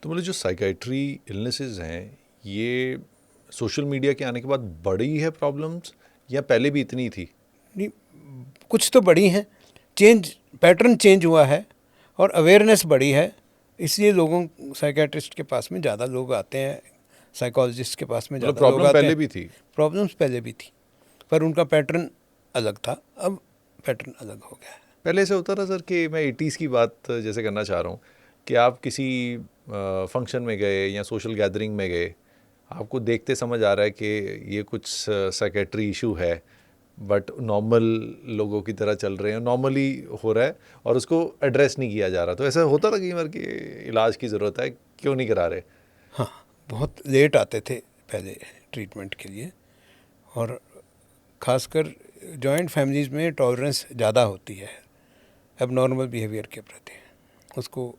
तो मतलब जो साइकाइट्री इलनेसेस हैं ये सोशल मीडिया के आने के बाद बढ़ी है प्रॉब्लम्स या पहले भी इतनी थी? नहीं, कुछ तो बड़ी हैं, पैटर्न चेंज हुआ है और अवेयरनेस बढ़ी है, इसलिए लोगों साइकेट्रिस्ट के पास में ज़्यादा लोग आते हैं, साइकोलॉजिस्ट के पास में मतलब ज़्यादा लोग प्रॉब्लम आते पहले हैं। भी थी? प्रॉब्लम्स पहले भी थी पर उनका पैटर्न अलग था, अब पैटर्न अलग हो गया है। पहले ऐसे होता था सर कि मैं 80s की बात जैसे करना चाह रहा हूँ कि आप किसी फंक्शन में गए या सोशल गैदरिंग में गए, आपको देखते समझ आ रहा है कि ये कुछ साइकेट्री इशू है, बट नॉर्मल लोगों की तरह चल रहे हैं, नॉर्मली हो रहा है और उसको एड्रेस नहीं किया जा रहा। तो ऐसा होता था कई बार कि इलाज की ज़रूरत है, क्यों नहीं करा रहे? हाँ, बहुत लेट आते थे पहले ट्रीटमेंट के लिए, और ख़ासकर जॉइंट फैमिलीज़ में टॉलरेंस ज़्यादा होती है एबनॉर्मल बिहेवियर के प्रति। उसको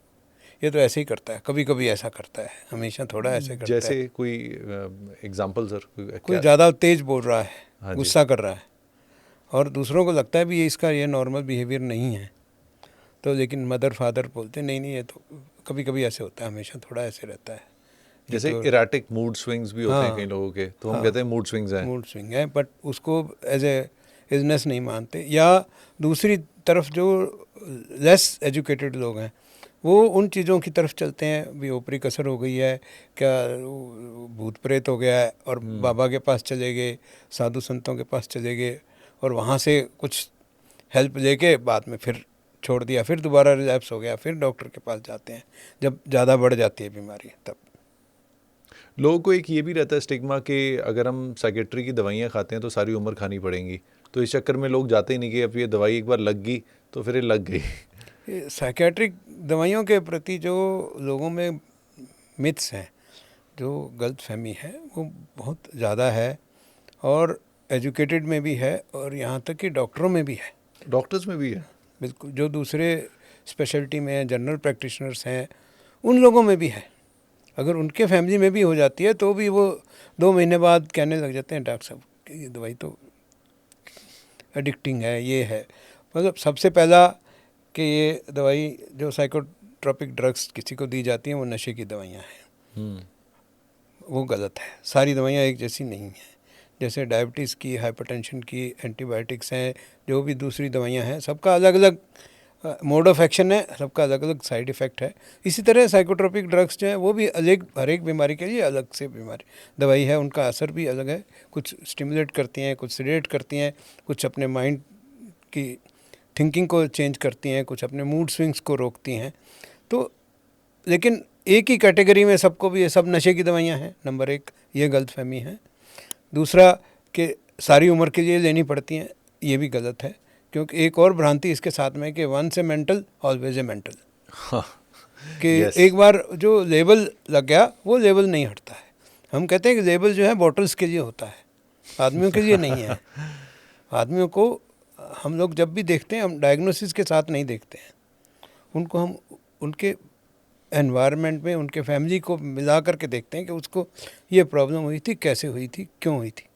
ये तो ऐसे ही करता है, कभी कभी ऐसा करता है, हमेशा थोड़ा ऐसे करता जैसे है। कोई एग्जांपल सर, कोई ज़्यादा तेज बोल रहा है, हाँ जी। गुस्सा कर रहा है, और दूसरों को लगता है भी ये इसका ये नॉर्मल बिहेवियर नहीं है, तो लेकिन मदर फादर बोलते नहीं नहीं, ये तो कभी कभी ऐसे होता है, हमेशा थोड़ा ऐसे रहता है। जैसे तो इराटिक मूड स्विंग्स भी होते हैं कई हाँ, लोगों के, तो हम हाँ, कहते हैं मूड स्विंग्स हैं। मूड स्विंग है, बट उसको एज ए इलनेस नहीं मानते। या दूसरी तरफ जो लेस एजुकेटेड लोग हैं वो उन चीज़ों की तरफ चलते हैं, भी ऊपरी कसर हो गई है क्या, भूत प्रेत हो गया है, और बाबा के पास चले गए, साधु संतों के पास चले गए, और वहाँ से कुछ हेल्प लेके बाद में फिर छोड़ दिया, फिर दोबारा रिलैप्स हो गया, फिर डॉक्टर के पास जाते हैं जब ज़्यादा बढ़ जाती है बीमारी तब। लोगों को एक ये भी रहता है स्टिग्मा कि अगर हम साइकेट्री की दवाइयाँ खाते हैं तो सारी उम्र खानी पड़ेंगी, तो इस चक्कर में लोग जाते ही नहीं कि अब ये दवाई एक बार लग गई तो फिर ये लग गई। साइकेट्रिक दवाइयों के प्रति जो लोगों में मिथ्स हैं, जो गलत फहमी है, वो बहुत ज़्यादा है, और एजुकेटेड में भी है, और यहाँ तक कि डॉक्टरों में भी है। डॉक्टर्स में भी है? बिल्कुल, जो दूसरे स्पेशलिटी में जनरल प्रैक्टिशनर्स हैं उन लोगों में भी है। अगर उनके फैमिली में भी हो जाती है तो भी वो 2 महीने बाद कहने लग जाते हैं डॉक्टर साहब कि ये दवाई तो एडिक्टिंग है, ये है। मतलब सबसे पहला कि ये दवाई जो साइकोट्रोपिक ड्रग्स किसी को दी जाती हैं वो नशे की दवाइयाँ हैं, वो गलत है। सारी दवाइयाँ एक जैसी नहीं हैं। जैसे डायबिटीज़ की, हाइपरटेंशन की एंटीबायोटिक्स हैं, जो भी दूसरी दवाइयाँ हैं, सबका अलग अलग मोड ऑफ एक्शन है, सबका अलग अलग साइड इफ़ेक्ट है। इसी तरह साइकोट्रोपिक ड्रग्स जो हैं वो भी अलग, हर एक बीमारी के लिए अलग से बीमारी दवाई है, उनका असर भी अलग है। कुछ स्टिमुलेट करती हैं, कुछ सिडेट करती हैं, कुछ अपने माइंड की थिंकिंग को चेंज करती हैं, कुछ अपने मूड स्विंग्स को रोकती हैं। तो लेकिन एक ही कैटेगरी में सबको भी ये सब नशे की दवाइयाँ हैं, नंबर एक, ये गलत फहमी है। दूसरा कि सारी उम्र के लिए लेनी पड़ती हैं, ये भी गलत है, क्योंकि एक और भ्रांति इसके साथ में कि once a mental always a mental, कि एक बार जो लेबल लग गया वो लेबल नहीं हटता है। हम कहते हैं कि लेबल जो है बॉटल्स के लिए होता है, आदमियों के लिए नहीं है। आदमियों को हम लोग जब भी देखते हैं, हम डायग्नोसिस के साथ नहीं देखते हैं, उनको हम उनके एनवायरनमेंट में, उनके फैमिली को मिला करके देखते हैं कि उसको ये प्रॉब्लम हुई थी, कैसे हुई थी, क्यों हुई थी।